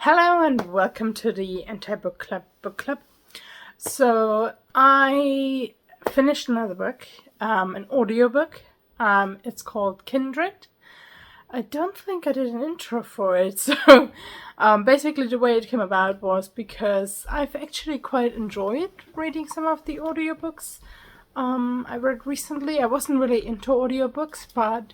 Hello and welcome to the Anti-Book Club book club. So I finished another book, an audiobook. It's called Kindred. I don't think I did an intro for it, so basically the way it came about was because I've actually quite enjoyed reading some of the audiobooks I read recently. I wasn't really into audiobooks, but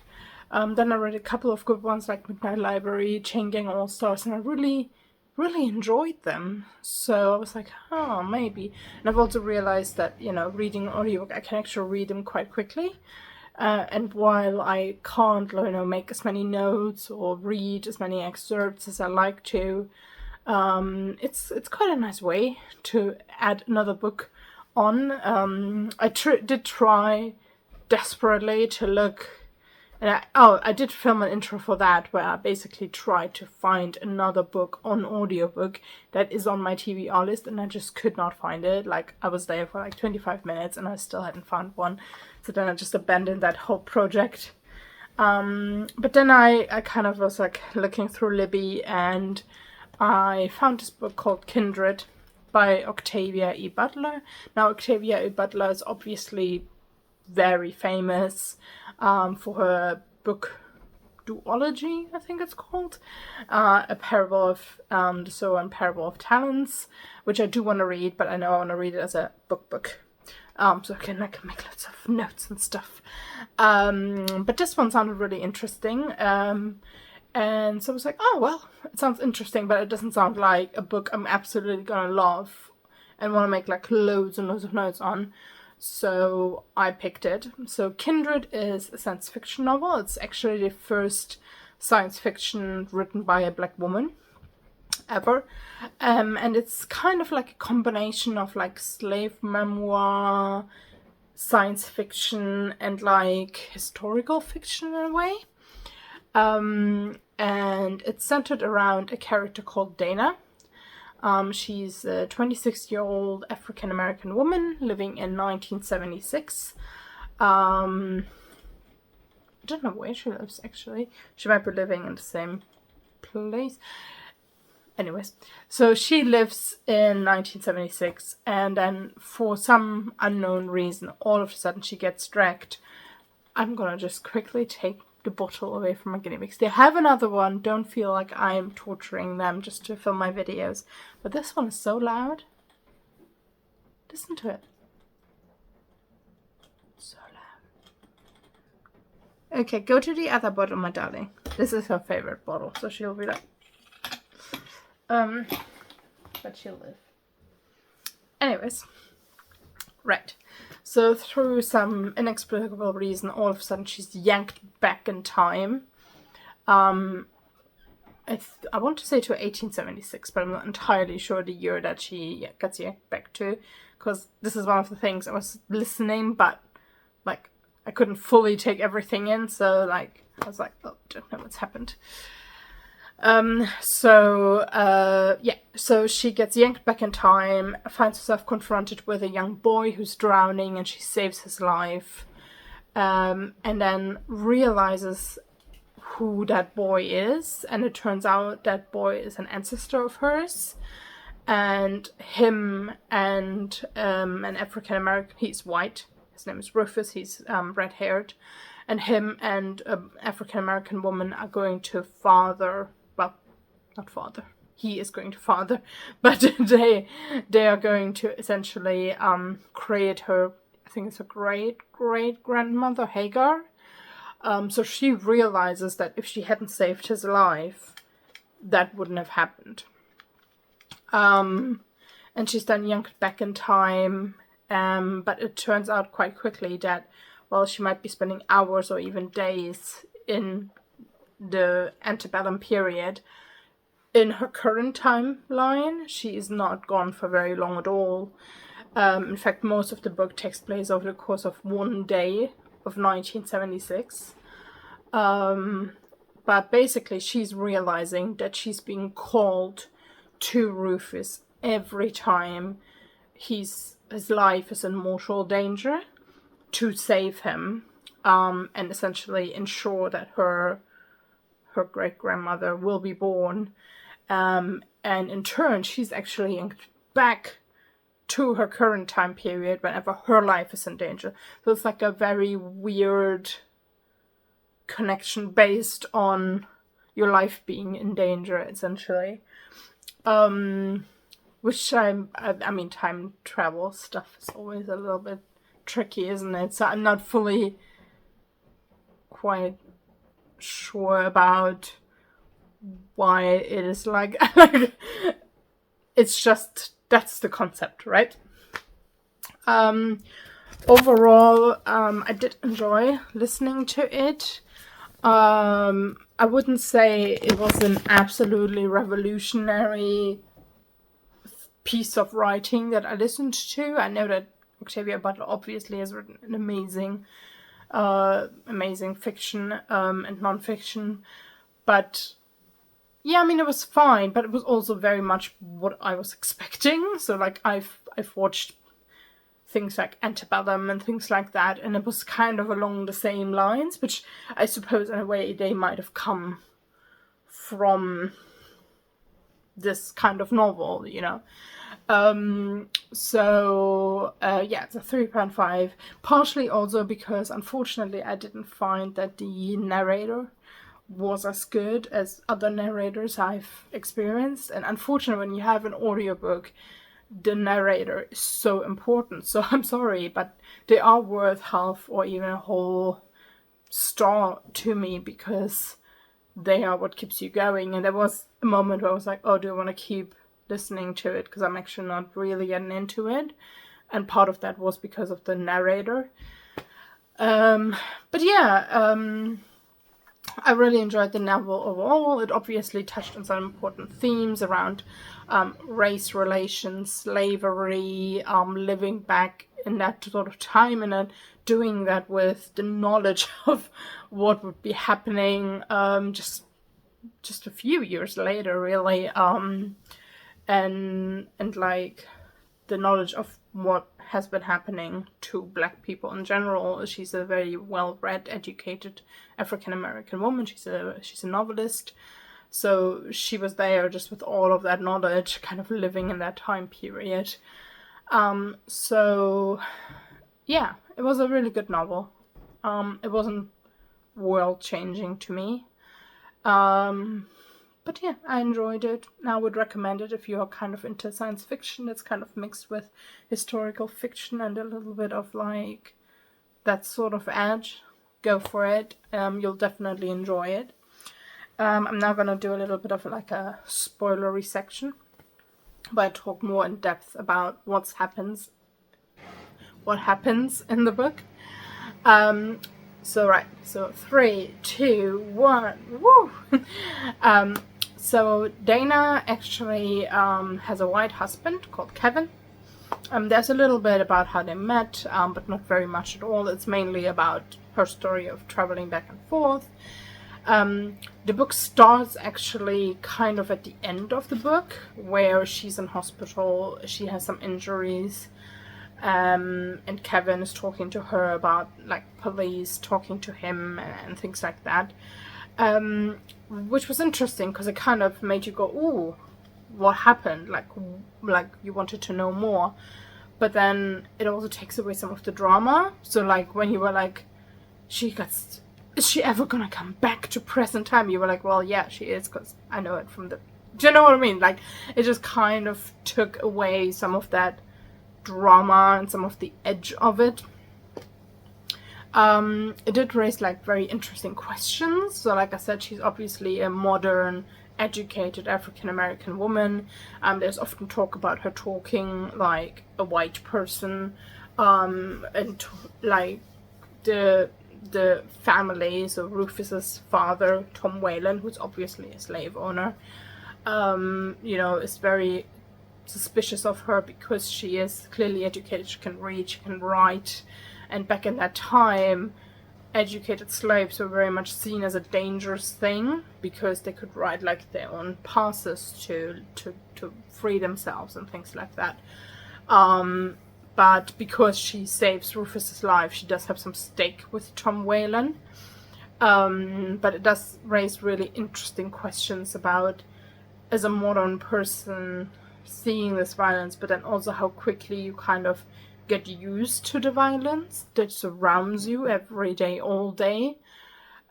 then I read a couple of good ones like Midnight Library, Chain Gang All Stars, and I really enjoyed them. So I was like, oh, maybe. And I've also realized that, reading an audiobook, I can actually read them quite quickly. And while I can't, make as many notes or read as many excerpts as I like to, it's quite a nice way to add another book on. I did try desperately to look. And I did film an intro for that where I basically tried to find another book on audiobook that is on my TBR list, and I just could not find it. Like, I was there for like 25 minutes and I still hadn't found one. So then I just abandoned that whole project. But then I kind of was like looking through Libby, and I found this book called Kindred by Octavia E. Butler. Now, Octavia E. Butler is obviously very famous for her book duology, I think it's called, a parable of the sower and parable of talents, which I do want to read, but I know I want to read it as a book. So I can make lots of notes and stuff. But this one sounded really interesting. And so I was like, oh, well, it sounds interesting, but it doesn't sound like a book I'm absolutely gonna love and want to make like loads and loads of notes on. So I picked it. So Kindred is a science fiction novel. It's actually the first science fiction written by a black woman ever. And it's kind of like a combination of like slave memoir, science fiction, and like historical fiction in a way. And it's centered around a character called Dana. She's a 26-year-old African-American woman living in 1976. I don't know where she lives, actually. She might be living in the same place. Anyways, so she lives in 1976, and then for some unknown reason, all of a sudden she gets dragged. I'm gonna just quickly take the bottle away from my guinea pigs. They have another one. Don't feel like I'm torturing them just to film my videos. But this one is so loud. Listen to it. So loud. Okay, go to the other bottle, my darling. This is her favorite bottle, so she'll be like... But she'll live. Anyways. Right. So through some inexplicable reason, all of a sudden she's yanked back in time. I want to say to 1876, but I'm not entirely sure the year that she gets yanked back to, because this is one of the things I was listening, but like I couldn't fully take everything in, so like I was like, oh, don't know what's happened. So she gets yanked back in time, finds herself confronted with a young boy who's drowning, and she saves his life, and then realizes who that boy is, and it turns out that boy is an ancestor of hers, and him and an African-American, he's white, his name is Rufus, he's red-haired, and him and an African-American woman are going to he is going to father, but they are going to essentially create her, I think it's a great-grandmother, Hagar. So she realizes that if she hadn't saved his life, that wouldn't have happened. And she's then yanked back in time, but it turns out quite quickly that, well, she might be spending hours or even days in the antebellum period. In her current timeline, she is not gone for very long at all. In fact, most of the book takes place over the course of one day of 1976. But basically, she's realizing that she's being called to Rufus every time his life is in mortal danger to save him, and essentially ensure that her great-grandmother will be born. and in turn she's actually back to her current time period whenever her life is in danger. So it's like a very weird connection based on your life being in danger, essentially. Which I mean, time travel stuff is always a little bit tricky, isn't it? So I'm not fully quite sure about why it is like it's just, that's the concept, right? Overall, I did enjoy listening to it. I wouldn't say it was an absolutely revolutionary piece of writing that I listened to. I know that Octavia Butler obviously has written an amazing fiction and non-fiction, but yeah, I mean, it was fine, but it was also very much what I was expecting. So like I've watched things like Antebellum and things like that, and it was kind of along the same lines, which I suppose in a way they might have come from this kind of novel, you know. Yeah, it's a 3.5, partially also because unfortunately I didn't find that the narrator was as good as other narrators I've experienced, and unfortunately when you have an audiobook, the narrator is so important. So I'm sorry, but they are worth half or even a whole star to me, because they are what keeps you going. And there was a moment where I was like, oh, do I want to keep listening to it, because I'm actually not really getting into it, and part of that was because of the narrator. But yeah, I really enjoyed the novel overall. It obviously touched on some important themes around race relations, slavery, living back in that sort of time, and then doing that with the knowledge of what would be happening just a few years later, really. And like the knowledge of what has been happening to Black people in general. She's a very well-read, educated African-American woman. She's a novelist. So she was there just with all of that knowledge, kind of living in that time period. So yeah, it was a really good novel. It wasn't world-changing to me. But yeah, I enjoyed it. I would recommend it if you're kind of into science fiction. It's kind of mixed with historical fiction and a little bit of like that sort of edge. Go for it. You'll definitely enjoy it. I'm now going to do a little bit of like a spoilery section, but I talk more in depth about what happens in the book. So 3, 2, 1, woo! So Dana actually has a white husband called Kevin. There's a little bit about how they met, but not very much at all. It's mainly about her story of traveling back and forth. The book starts actually kind of at the end of the book, where she's in hospital, she has some injuries, and Kevin is talking to her about like police talking to him and things like that. Which was interesting because it kind of made you go, ooh, what happened? Like you wanted to know more. But then it also takes away some of the drama. So like when you were like, is she ever gonna come back to present time? You were like, well, yeah, she is, because I know it from the... Do you know what I mean? Like, it just kind of took away some of that drama and some of the edge of it. It did raise like very interesting questions. So like I said, she's obviously a modern, educated African-American woman. There's often talk about her talking like a white person, and like the family, so Rufus's father, Tom Whalen, who's obviously a slave owner, is very suspicious of her because she is clearly educated, she can read, she can write, and back in that time, educated slaves were very much seen as a dangerous thing because they could write like their own passes to free themselves and things like that. But because she saves Rufus's life, she does have some stake with Tom Whalen. But it does raise really interesting questions about as a modern person seeing this violence, but then also how quickly you kind of get used to the violence that surrounds you every day, all day.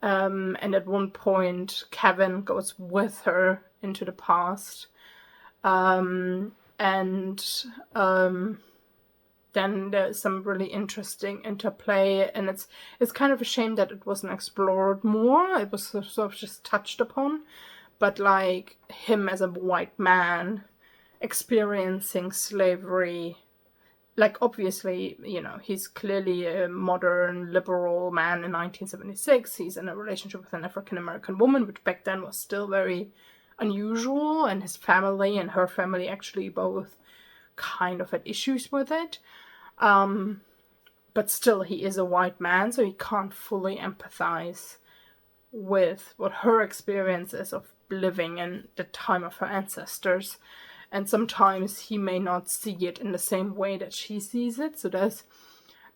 And at one point, Kevin goes with her into the past. And then there's some really interesting interplay, and it's kind of a shame that it wasn't explored more. It was sort of just touched upon, but like him as a white man experiencing slavery, like obviously, you know, he's clearly a modern liberal man in 1976. He's in a relationship with an African American woman, which back then was still very unusual, and his family and her family actually both kind of had issues with it. But still, he is a white man, so he can't fully empathize with what her experience is of living in the time of her ancestors. And sometimes he may not see it in the same way that she sees it. So there's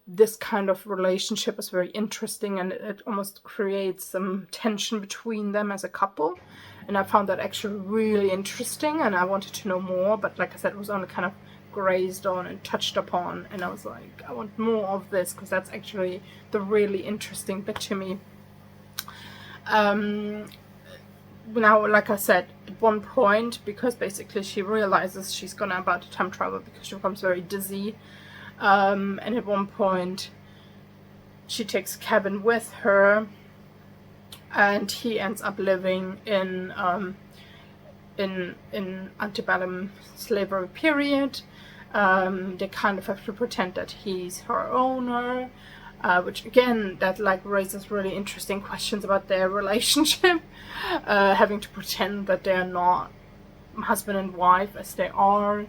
this kind of relationship is very interesting, and it almost creates some tension between them as a couple. And I found that actually really interesting, and I wanted to know more. But like I said, it was only kind of grazed on and touched upon, and I was like, I want more of this, because that's actually the really interesting bit to me. Now, like I said, at one point, because basically she realizes she's gonna about to time travel because she becomes very dizzy, and at one point she takes Kevin with her, and he ends up living in antebellum slavery period. They kind of have to pretend that he's her owner, which again, that like raises really interesting questions about their relationship, having to pretend that they're not husband and wife as they are.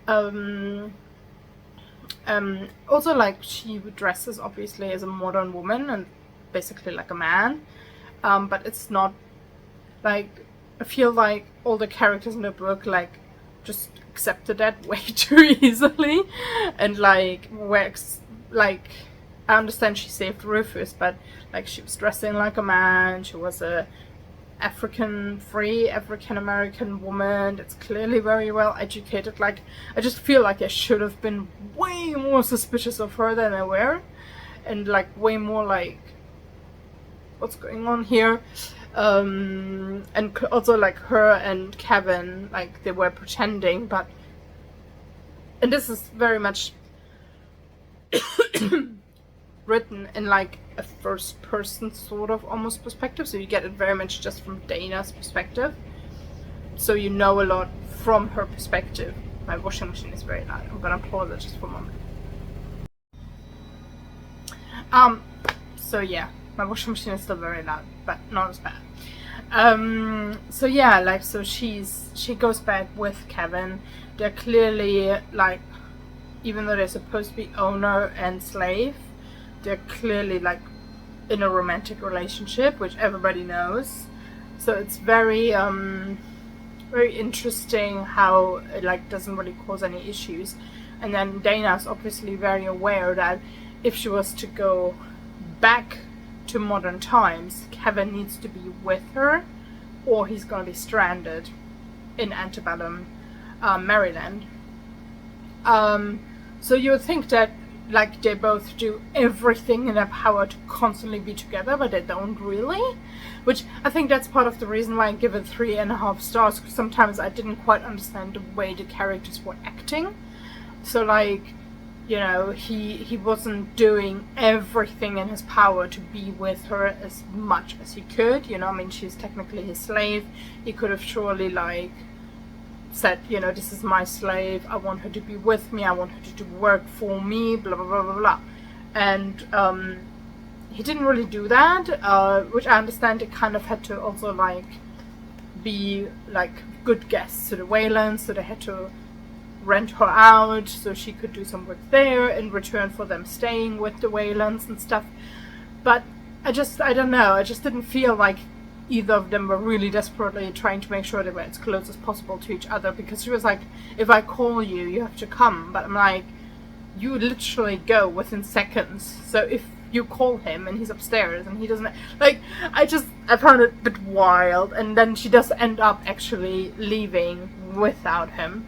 Also, like, she dresses obviously as a modern woman and basically like a man, but it's not like, I feel like all the characters in the book like just accepted that way too easily, and like like I understand she saved Rufus, but like she was dressing like a man. She was a free African American woman that's clearly very well educated. Like, I just feel like I should have been way more suspicious of her than I were, and like way more like, what's going on here? And also like her and Kevin, like they were pretending, but, and this is very much written in like a first person sort of almost perspective, so you get it very much just from Dana's perspective, so you know a lot from her perspective. My washing machine is very loud. I'm gonna pause it just for a moment. So yeah, my washing machine is still very loud, but not as bad. So yeah, like, so she goes back with Kevin. They're clearly like, even though they're supposed to be owner and slave, they're clearly like in a romantic relationship, which everybody knows. So it's very very interesting how it like doesn't really cause any issues. And then Dana's obviously very aware that if she was to go back to modern times, Kevin needs to be with her, or he's gonna be stranded in antebellum Maryland. So you would think that like they both do everything in their power to constantly be together, but they don't really. Which I think that's part of the reason why I give it 3.5 stars, because sometimes I didn't quite understand the way the characters were acting. So like, you know, he wasn't doing everything in his power to be with her as much as he could, you know. I mean, she's technically his slave. He could have surely like said, you know, this is my slave, I want her to be with me, I want her to do work for me, blah blah blah blah blah. And he didn't really do that, which I understand it kind of had to also like be like good guests to the Waylands, so they had to rent her out so she could do some work there in return for them staying with the Waylands and stuff. But I don't know, I just didn't feel like either of them were really desperately trying to make sure they were as close as possible to each other, because she was like, if I call you, you have to come. But I'm like, you literally go within seconds. So if you call him and he's upstairs and he doesn't, like, I found it a bit wild. And then she does end up actually leaving without him.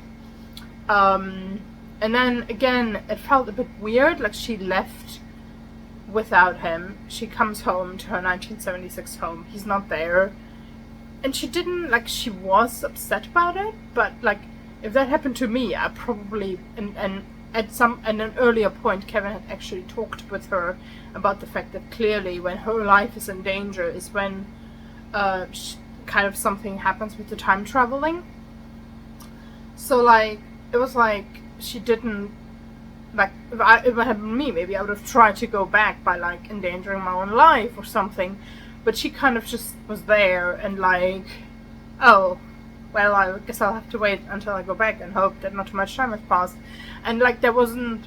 And then again, it felt a bit weird, like she left without him. She comes home to her 1976 home, he's not there. And she didn't, like, she was upset about it, but, like, if that happened to me, I probably, and at an earlier point, Kevin had actually talked with her about the fact that clearly when her life is in danger is when kind of something happens with the time traveling. So, like, it was like she didn't, like, if it had been me, maybe I would have tried to go back by, like, endangering my own life or something. But she kind of just was there and, like, oh, well, I guess I'll have to wait until I go back and hope that not too much time has passed. And, like, there wasn't,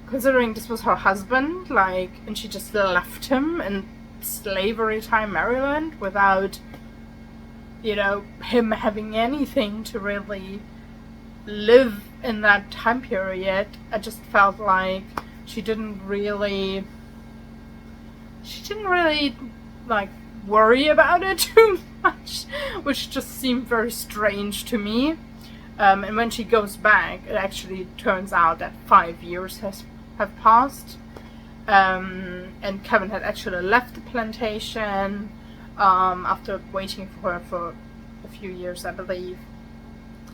considering this was her husband, like, and she just left him in slavery time Maryland without, you know, him having anything to really live in that time period. I just felt like she didn't really, like, worry about it too much, which just seemed very strange to me. And when she goes back, it actually turns out that 5 years have passed. And Kevin had actually left the plantation after waiting for her for a few years, I believe.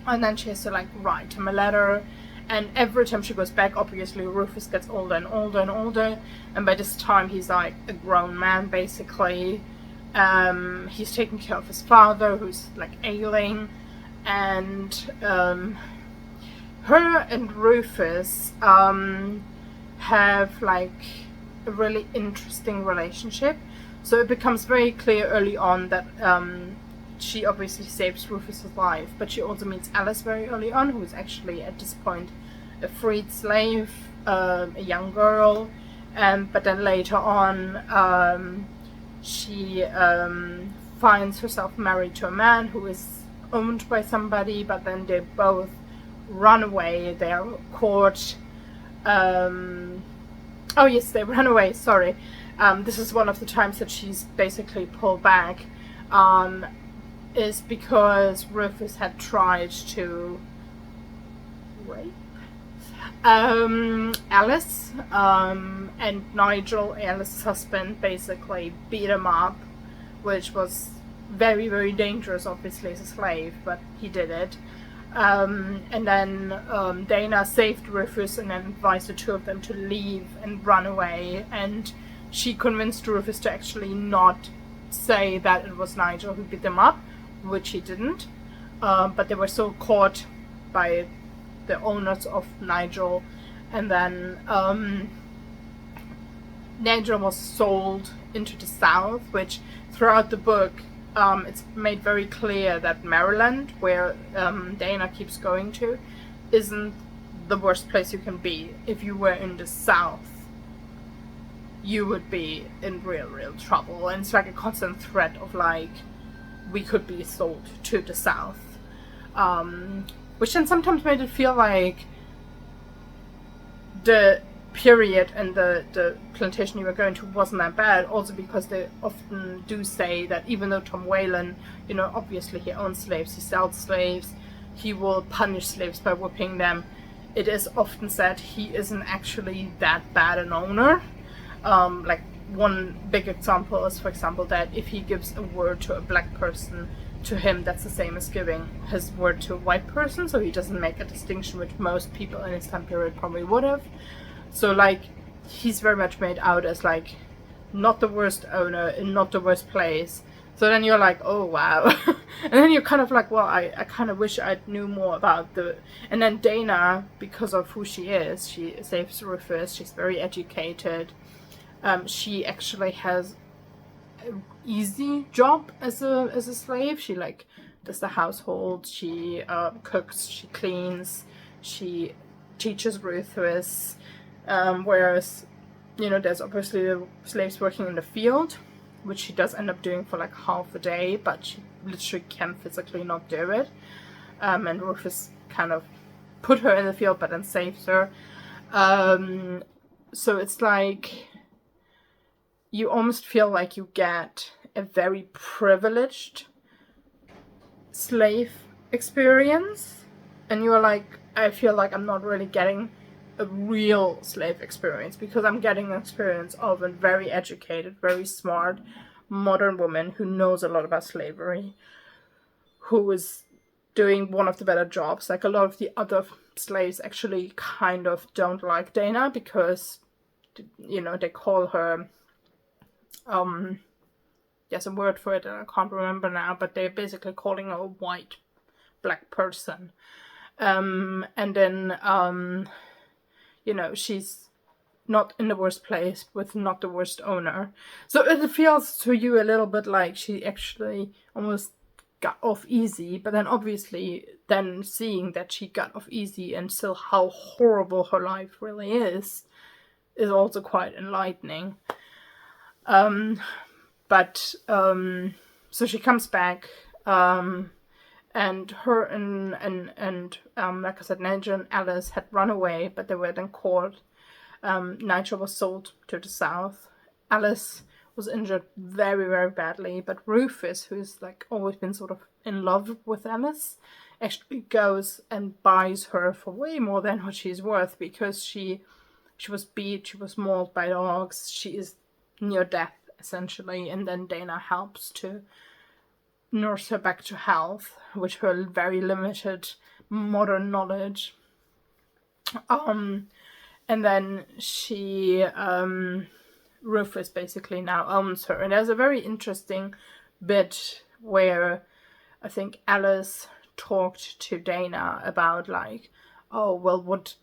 And then she has to, like, write him a letter. And every time she goes back, obviously Rufus gets older and older and older. And by this time, he's like a grown man, basically. He's taking care of his father, who's, like, ailing. And her and Rufus have, like, a really interesting relationship. So it becomes very clear early on that she obviously saves Rufus's life, but she also meets Alice very early on, who is actually at this point a freed slave, a young girl. But then later on, she finds herself married to a man who is owned by somebody, but then they both run away. They are caught. Oh yes, they run away, sorry. This is one of the times that she's basically pulled back, is because Rufus had tried to rape Alice, and Nigel, Alice's husband, basically beat him up, which was very, very dangerous, obviously, as a slave, but he did it. And then Dana saved Rufus and then advised the two of them to leave and run away, and she convinced Rufus to actually not say that it was Nigel who beat them up, which he didn't. But they were still caught by the owners of Nigel, and then Nigel was sold into the South, which throughout the book it's made very clear that Maryland, where Dana keeps going to, isn't the worst place you can be. If you were in the South, you would be in real trouble, and it's like a constant threat of, like, we could be sold to the South, which then sometimes made it feel like the period and the plantation you were going to wasn't that bad, also because they often do say that even though Tom Whalen, you know, obviously he owns slaves, he sells slaves, he will punish slaves by whipping them, it is often said he isn't actually that bad an owner. Like, one big example is, for example, that if he gives a word to a black person, to him that's the same as giving his word to a white person, so he doesn't make a distinction which most people in his time period probably would have. So, like, he's very much made out as, like, not the worst owner in not the worst place. So then you're like, oh wow. And then you're kind of like, well, I kind of wish I knew more about the... And then Dana, because of who she is, she saves Rufus, she's very educated. She actually has an easy job as a slave. She, like, does the household, she cooks, she cleans, she teaches Rufus. Whereas, you know, there's obviously the slaves working in the field, which she does end up doing for, like, half a day, but she literally can physically not do it. And Rufus kind of put her in the field, but then saves her. So it's like, you almost feel like you get a very privileged slave experience, and you're like, I feel like I'm not really getting a real slave experience, because I'm getting an experience of a very educated, very smart, modern woman who knows a lot about slavery, who is doing one of the better jobs. Like, a lot of the other slaves actually kind of don't like Dana because, you know, they call her, there's a word for it and I can't remember now, but they're basically calling her a white black person. And then, you know, she's not in the worst place with not the worst owner. So it feels to you a little bit like she actually almost got off easy, but then obviously then seeing that she got off easy and still how horrible her life really is also quite enlightening. But so she comes back, and her and like I said, Nigel and Alice had run away, but they were then caught. Nigel was sold to the south. Alice was injured very, very badly, but Rufus, who's like always been sort of in love with Alice, actually goes and buys her for way more than what she's worth, because she was beat, she was mauled by dogs, she is near death essentially, and then Dana helps to nurse her back to health with her very limited modern knowledge. And then she, Rufus basically now owns her. And there's a very interesting bit where I think Alice talked to Dana about like, oh, well, what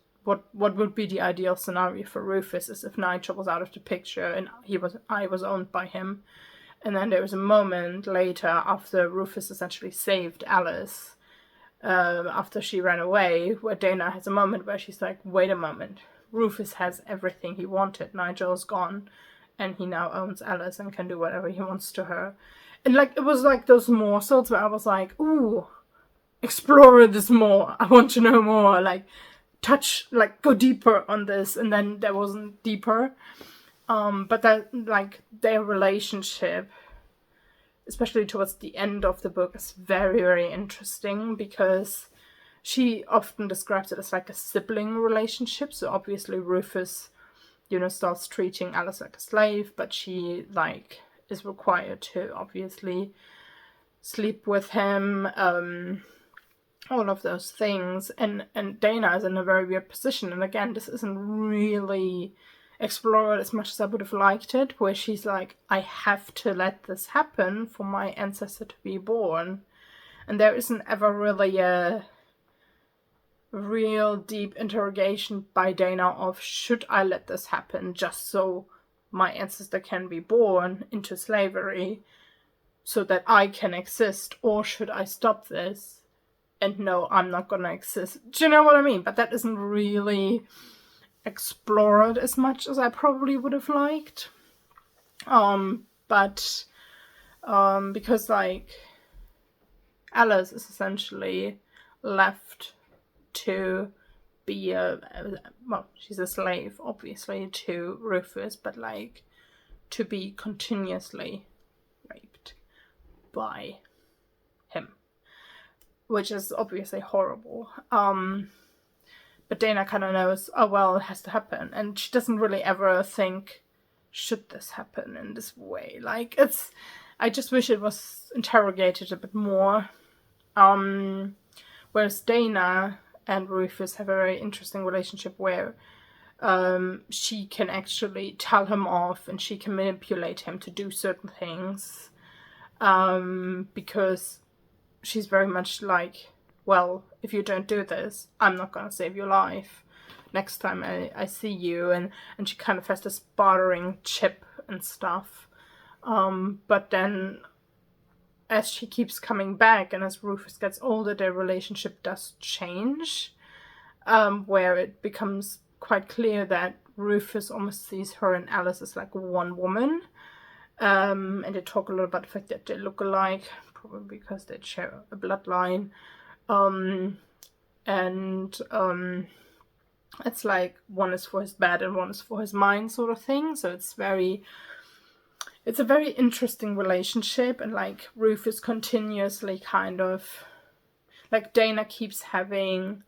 would be the ideal scenario for Rufus is if Nigel was out of the picture and I was owned by him. And then there was a moment later after Rufus essentially saved Alice, after she ran away, where Dana has a moment where she's like, wait a moment, Rufus has everything he wanted. Nigel's gone, and he now owns Alice and can do whatever he wants to her. And like, it was like those morsels where I was like, ooh, explore this more. I want to know more. Like, touch, like, go deeper on this. And then there wasn't deeper. But that, like, their relationship, especially towards the end of the book, is very, very interesting, because she often describes it as like a sibling relationship. So obviously Rufus, you know, starts treating Alice like a slave, but she like is required to obviously sleep with him, all of those things. And Dana is in a very weird position. And again, this isn't really explored as much as I would have liked it, where she's like, I have to let this happen for my ancestor to be born. And there isn't ever really a real deep interrogation by Dana of, should I let this happen just so my ancestor can be born into slavery so that I can exist, or should I stop this and no, I'm not gonna exist? Do you know what I mean? But that isn't really explored as much as I probably would have liked. But because like Alice is essentially left to be she's a slave obviously to Rufus, but like to be continuously raped by him, which is obviously horrible. But Dana kind of knows, oh well, it has to happen, and she doesn't really ever think, should this happen in this way? Like, I just wish it was interrogated a bit more. Whereas Dana and Rufus have a very interesting relationship where she can actually tell him off and she can manipulate him to do certain things, because she's very much like, well, if you don't do this, I'm not going to save your life next time I see you. And she kind of has this bartering chip and stuff. But then as she keeps coming back and as Rufus gets older, their relationship does change, where it becomes quite clear that Rufus almost sees her and Alice as like one woman. And they talk a lot about the fact that they look alike, probably because they share a bloodline. It's like one is for his bed and one is for his mind sort of thing. So it's very it's a very interesting relationship, and like Rufus continuously kind of, like Dana keeps having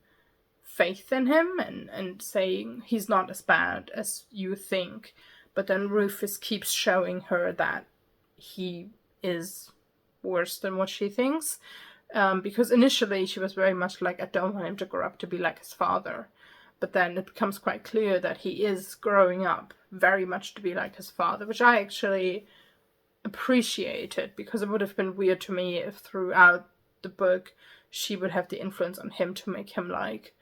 faith in him and saying he's not as bad as you think, but then Rufus keeps showing her that he is worse than what she thinks, because initially she was very much like, I don't want him to grow up to be like his father, but then it becomes quite clear that he is growing up very much to be like his father, which I actually appreciated, because it would have been weird to me if throughout the book she would have the influence on him to make him like,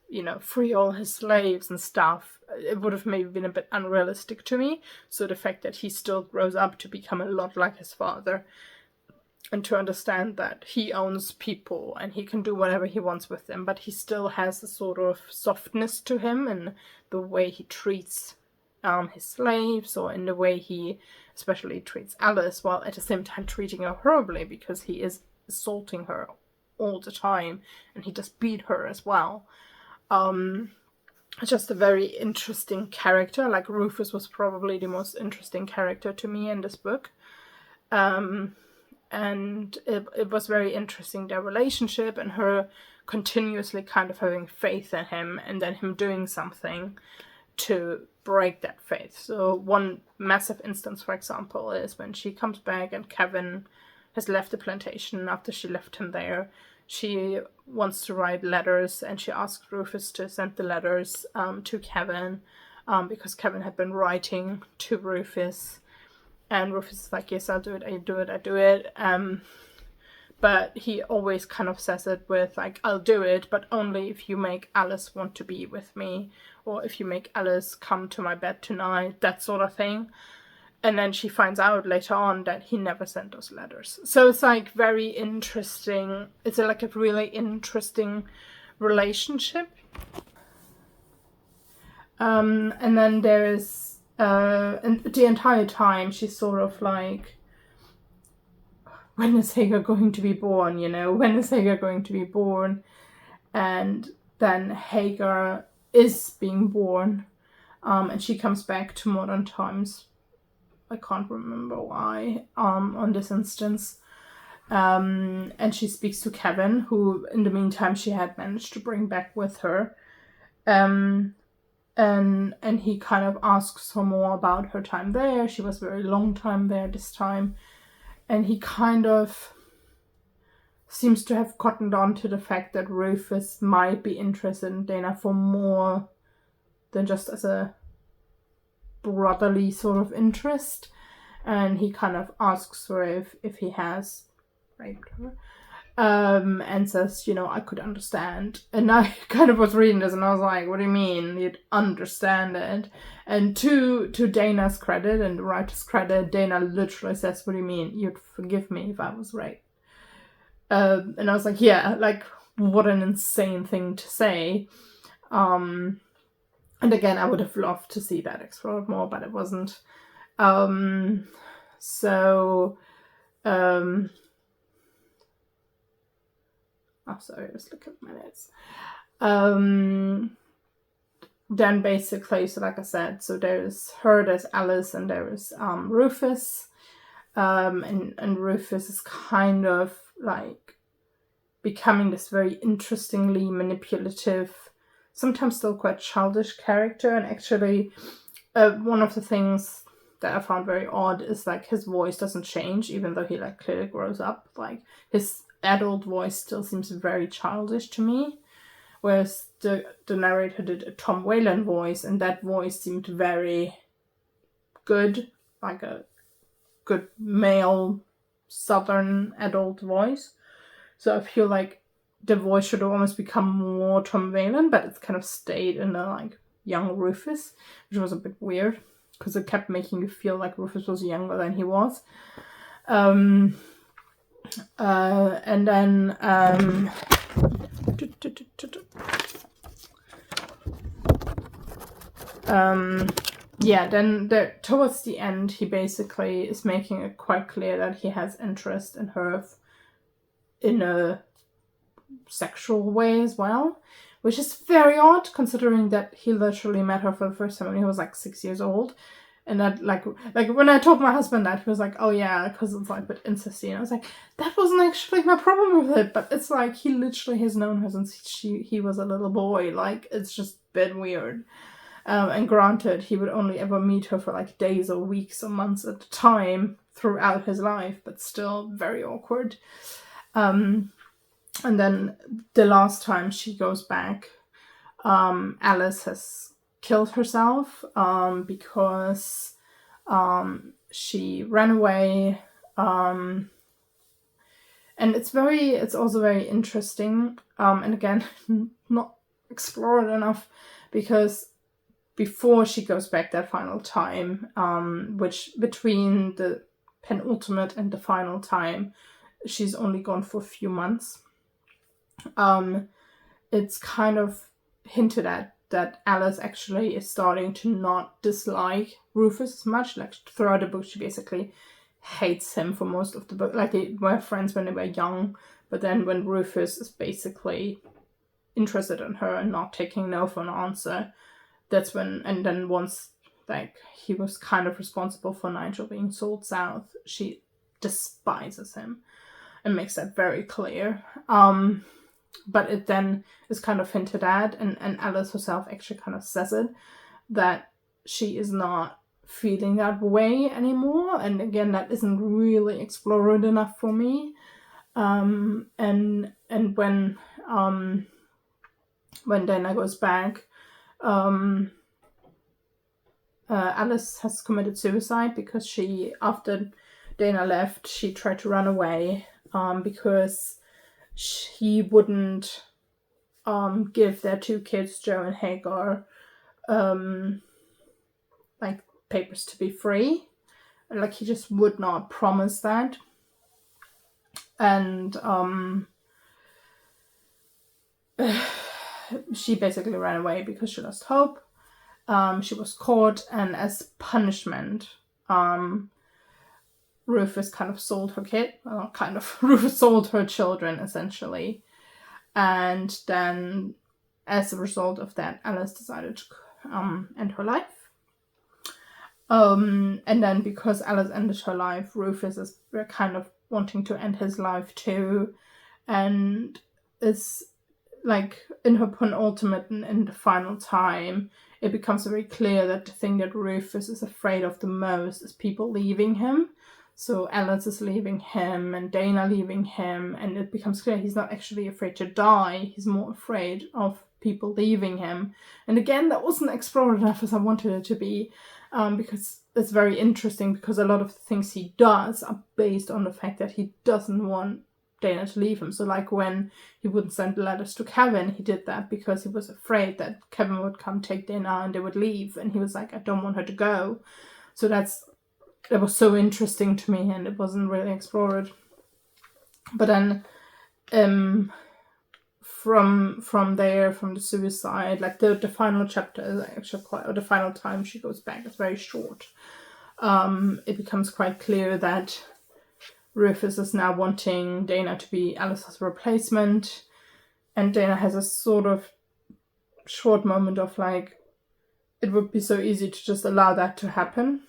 you know, free all his slaves and stuff. It would have maybe been a bit unrealistic to me. So the fact that he still grows up to become a lot like his father, and to understand that he owns people and he can do whatever he wants with them, but he still has a sort of softness to him in the way he treats his slaves, or in the way he especially treats Alice, while at the same time treating her horribly, because he is assaulting her all the time and he just beat her as well. Just a very interesting character. Like Rufus was probably the most interesting character to me in this book. And it was very interesting, their relationship, and her continuously kind of having faith in him, and then him doing something to break that faith. So one massive instance, for example, is when she comes back and Kevin has left the plantation after she left him there. She wants to write letters, and she asks Rufus to send the letters to Kevin, because Kevin had been writing to Rufus. And Rufus is like, yes, I'll do it, I do it. But he always kind of says it with like, I'll do it, but only if you make Alice want to be with me, or if you make Alice come to my bed tonight, that sort of thing. And then she finds out later on that he never sent those letters. So it's like very interesting. It's like a really interesting relationship. And then there's, and the entire time she's sort of like, when is Hagar going to be born, you know? When is Hagar going to be born? And then Hagar is being born, and she comes back to modern times. I can't remember why, on this instance. And she speaks to Kevin, who in the meantime she had managed to bring back with her. And he kind of asks her more about her time there. She was a very long time there this time. And he kind of seems to have cottoned on to the fact that Rufus might be interested in Dana for more than just as a brotherly sort of interest. And he kind of asks her if he has raped her. And says, you know, I could understand. And I kind of was reading this and I was like, what do you mean you'd understand it? And to Dana's credit and the writer's credit, Dana literally says, what do you mean you'd forgive me if I was raped? And I was like, yeah, like, what an insane thing to say. And again, I would have loved to see that explored more, but it wasn't. Oh, sorry, I was looking at my notes. Then basically, so like I said, so there's her, there's Alice, and there is Rufus. And Rufus is kind of like becoming this very interestingly manipulative, sometimes still quite childish character. And actually, one of the things that I found very odd is like his voice doesn't change, even though he like clearly grows up. Like his adult voice still seems very childish to me, whereas the narrator did a Tom Whalen voice, and that voice seemed very good, like a good male southern adult voice. So I feel like the voice should have almost become more Tom Whalen, but it's kind of stayed in a like young Rufus, which was a bit weird because it kept making you feel like Rufus was younger than he was. And then then towards the end, he basically is making it quite clear that he has interest in her in a sexual way as well, which is very odd considering that he literally met her for the first time when he was like 6 years old. And that, like when I told my husband that, he was like, oh yeah, because it's like a bit incesty. And I was like, that wasn't actually my problem with it. But it's like, he literally has known her since he was a little boy. Like, it's just been weird. And granted, he would only ever meet her for like days or weeks or months at a time throughout his life, but still very awkward. And then the last time she goes back, Alice has killed herself because she ran away. And it's also very interesting. And again, not explored enough, because before she goes back that final time, which between the penultimate and the final time, she's only gone for a few months. It's kind of hinted at that Alice actually is starting to not dislike Rufus as much. Like, throughout the book, she basically hates him for most of the book. Like, they were friends when they were young, but then when Rufus is basically interested in her and not taking no for an answer, that's when, and then once, like, he was kind of responsible for Nigel being sold south, she despises him and makes that very clear. But it then is kind of hinted at, and Alice herself actually kind of says it, that she is not feeling that way anymore. And again, that isn't really explored enough for me. And when Dana goes back, Alice has committed suicide because after Dana left, she tried to run away because he wouldn't give their two kids, Joe and Hagar, like, papers to be free. Like, he just would not promise that. And she basically ran away because she lost hope. She was caught, and as punishment, Rufus kind of sold her kid. Rufus sold her children, essentially. And then, as a result of that, Alice decided to end her life. And then, because Alice ended her life, Rufus is kind of wanting to end his life too. And is, like, in her penultimate and in the final time, it becomes very clear that the thing that Rufus is afraid of the most is people leaving him. So Alice is leaving him and Dana leaving him, and it becomes clear he's not actually afraid to die. He's more afraid of people leaving him. And again, that wasn't explored enough as I wanted it to be, because it's very interesting, because a lot of the things he does are based on the fact that he doesn't want Dana to leave him. So, like, when he wouldn't send letters to Kevin, he did that because he was afraid that Kevin would come take Dana and they would leave, and he was like, I don't want her to go. So that was so interesting to me, and it wasn't really explored. But then from there, from the suicide, like, the final chapter is actually or the final time she goes back is very short. It becomes quite clear that Rufus is now wanting Dana to be Alice's replacement, and Dana has a sort of short moment of, like, it would be so easy to just allow that to happen,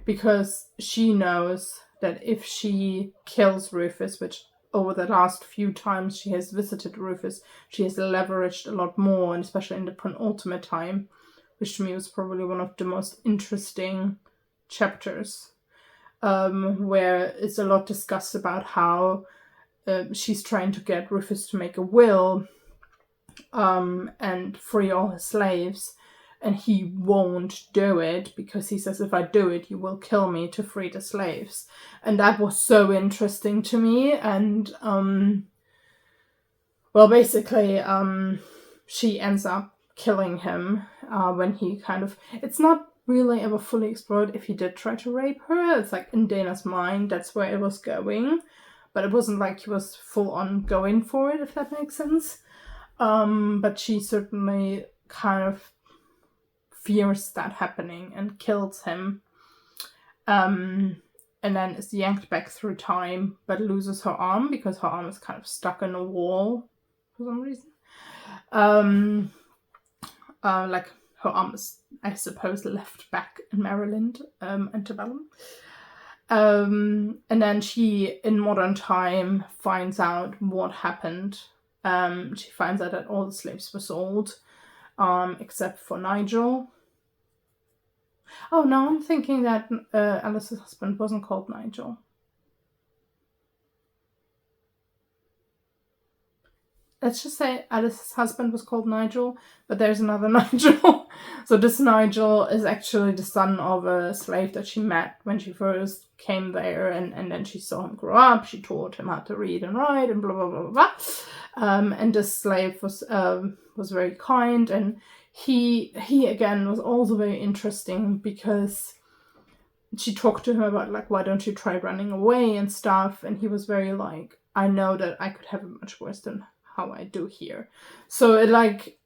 because she knows that if she kills Rufus, which over the last few times she has visited Rufus, she has leveraged a lot more, and especially in the penultimate time, which to me was probably one of the most interesting chapters, where it's a lot discussed about how she's trying to get Rufus to make a will and free all his slaves, and he won't do it because he says, if I do it, you will kill me to free the slaves. And that was so interesting to me. And basically she ends up killing him when he kind of, it's not really ever fully explored if he did try to rape her. It's like, in Dana's mind, that's where it was going, but it wasn't like he was full on going for it, if that makes sense. But she certainly kind of fears that happening and kills him, and then is yanked back through time, but loses her arm because her arm is kind of stuck in a wall for some reason. Like, her arm is, I suppose, left back in Maryland, antebellum. And then she, in modern time, finds out what happened. She finds out that all the slaves were sold, except for Nigel. Oh, no, I'm thinking that Alice's husband wasn't called Nigel. Let's just say Alice's husband was called Nigel, but there's another Nigel. So this Nigel is actually the son of a slave that she met when she first came there, and then she saw him grow up. She taught him how to read and write, and blah blah blah blah. And this slave was very kind, and he again was also very interesting because she talked to him about, like, why don't you try running away and stuff, and he was very like, I know that I could have it much worse than how I do here. So it, like,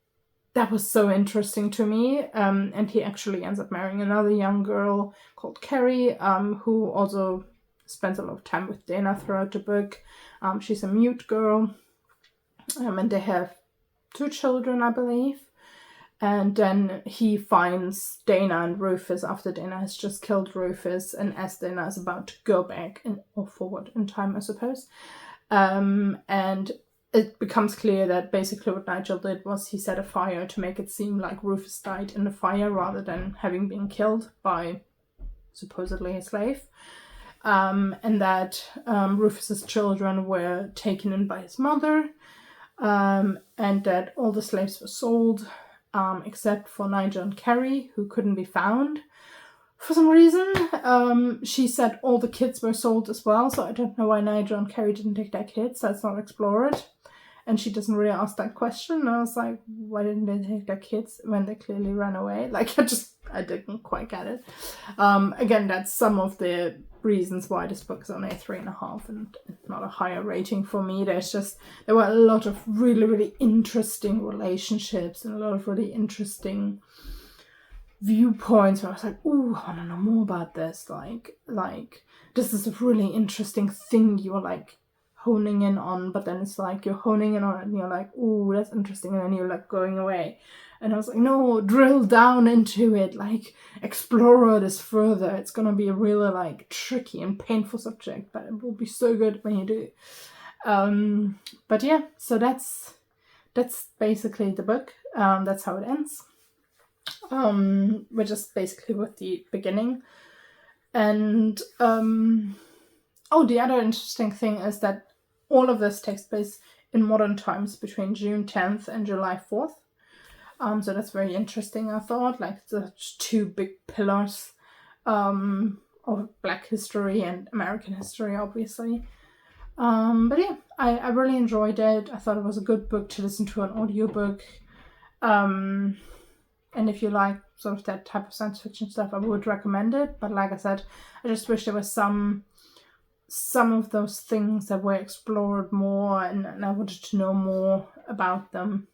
that was so interesting to me. And he actually ends up marrying another young girl called Carrie, who also spends a lot of time with Dana throughout the book. She's a mute girl, and they have 2 children, I believe. And then he finds Dana and Rufus after Dana has just killed Rufus, and as Dana is about to go back or forward in time, I suppose. And it becomes clear that basically what Nigel did was he set a fire to make it seem like Rufus died in the fire rather than having been killed by supposedly a slave. And that Rufus's children were taken in by his mother, and that all the slaves were sold, except for Nigel and Carrie, who couldn't be found for some reason. She said all the kids were sold as well, so I don't know why Nigel and Carrie didn't take their kids. That's not explored. And she doesn't really ask that question. And I was like, why didn't they take their kids when they clearly ran away? Like, I didn't quite get it. Again, that's some of the reasons why this book is only a 3.5 and not a higher rating for me. There were a lot of really, really interesting relationships and a lot of really interesting viewpoints where I was like, ooh, I want to know more about this. Like, this is a really interesting thing you're, like, honing in on, but then it's like you're honing in on it and you're like, ooh, that's interesting, and then you're like going away. And I was like, no, drill down into it, like, explore this further. It's gonna be a really, like, tricky and painful subject, but it will be so good when you do. But yeah, so that's basically the book. That's how it ends. We're just basically with the beginning. And the other interesting thing is that all of this takes place in modern times between June 10th and July 4th. So that's very interesting, I thought. Like, the 2 big pillars of Black history and American history, obviously. But yeah, I really enjoyed it. I thought it was a good book to listen to, an audiobook. And if you like sort of that type of science fiction stuff, I would recommend it. But like I said, I just wish there was some of those things that were explored more, and I wanted to know more about them.